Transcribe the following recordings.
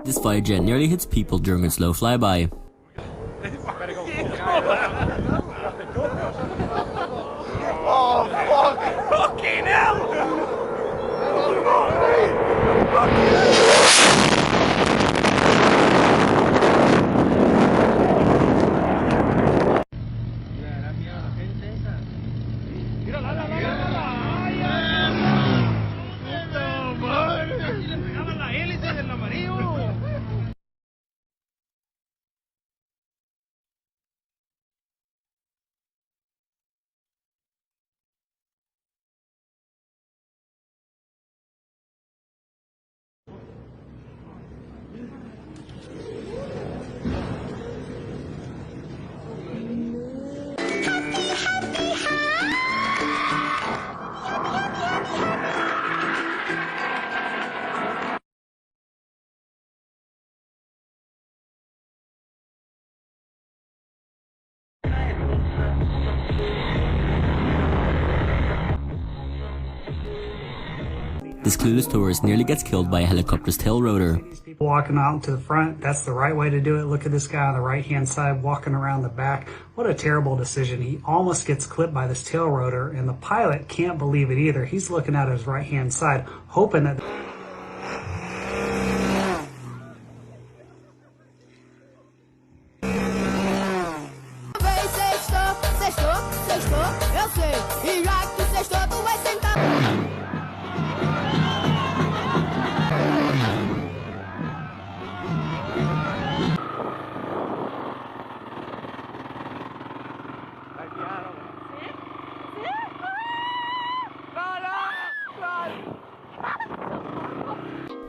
This fighter jet nearly hits people during its slow flyby. Oh, fuck! Fucking hell! This clueless tourist nearly gets killed by a helicopter's tail rotor. These people walking out to the front, that's the right way to do it. Look at this guy on the right-hand side walking around the back. What a terrible decision. He almost gets clipped by this tail rotor, and the pilot can't believe it either. He's looking at his right-hand side, hoping that...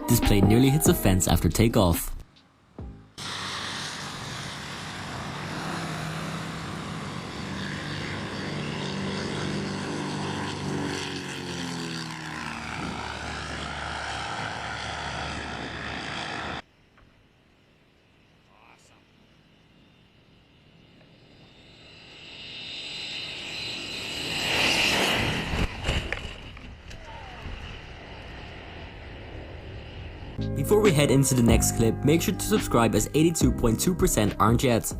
This plane nearly hits a fence after takeoff. Before we head into the next clip, make sure to subscribe as 82.2% aren't yet.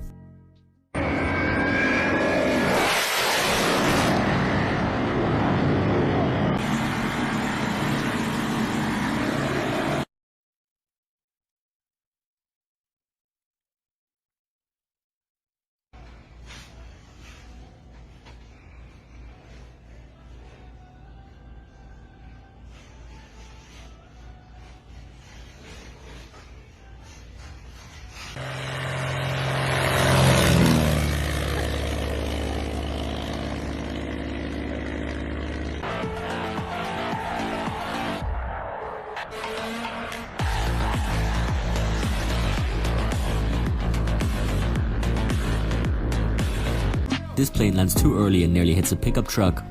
This plane lands too early and nearly hits a pickup truck.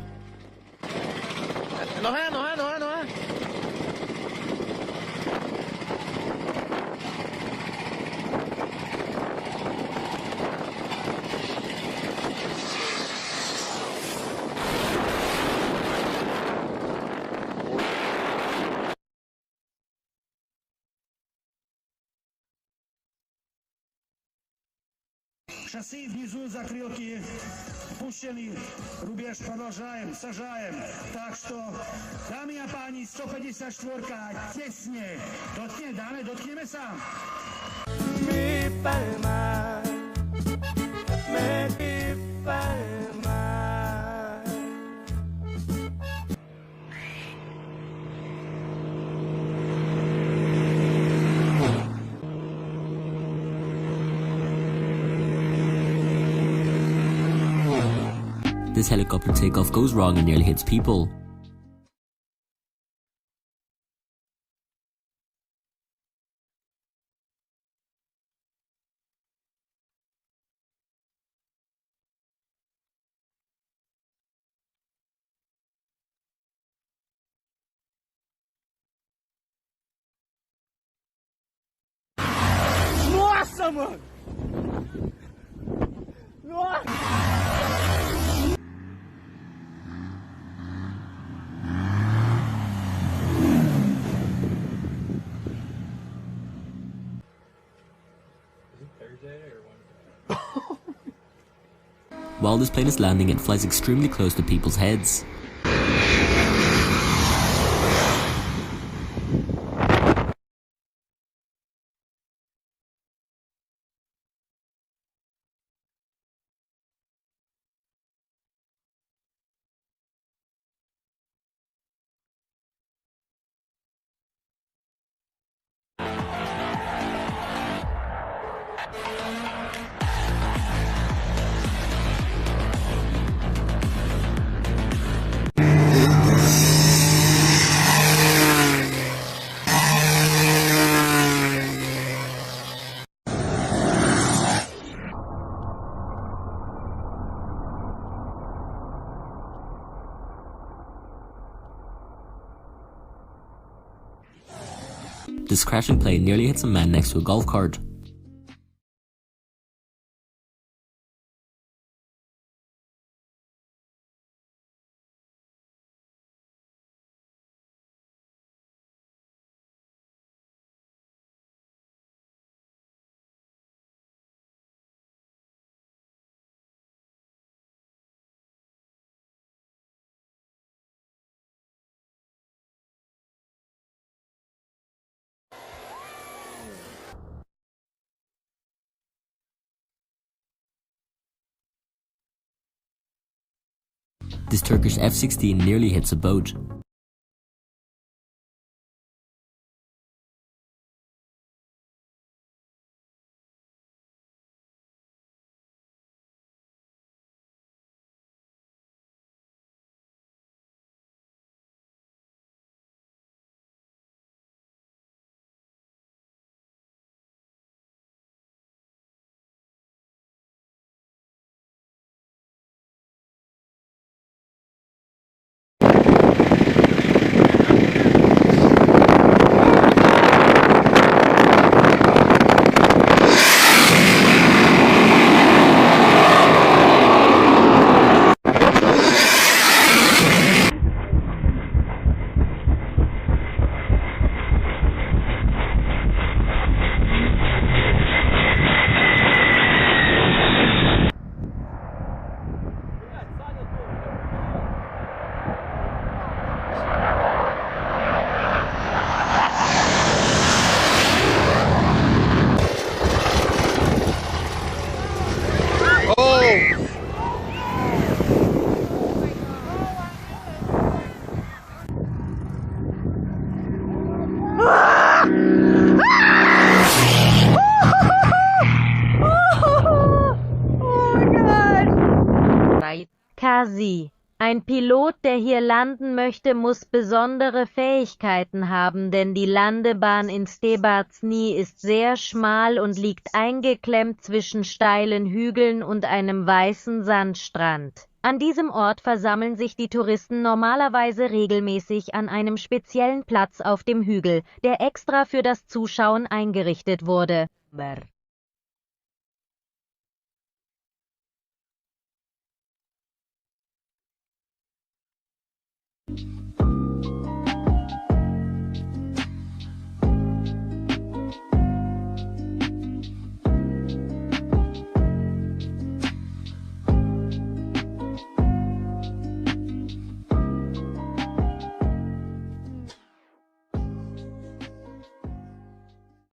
Шасси внизу закрылки пущены, рубеж продолжаем, сажаем. Так что, дамы и пани, 154-ка, тесне, доткнeme sa. Mi palma, mi palma. This helicopter takeoff goes wrong and nearly hits people. Nossa, mano! Nossa! while this plane is landing, it flies extremely close to people's heads. This crashing plane nearly hits a man next to a golf cart. This Turkish F-16 nearly hits a boat. Kasi. Ein Pilot, der hier landen möchte, muss besondere Fähigkeiten haben, denn die Landebahn in Stebartsni ist sehr schmal und liegt eingeklemmt zwischen steilen Hügeln und einem weißen Sandstrand. An diesem Ort versammeln sich die Touristen normalerweise regelmäßig an einem speziellen Platz auf dem Hügel, der extra für das Zuschauen eingerichtet wurde.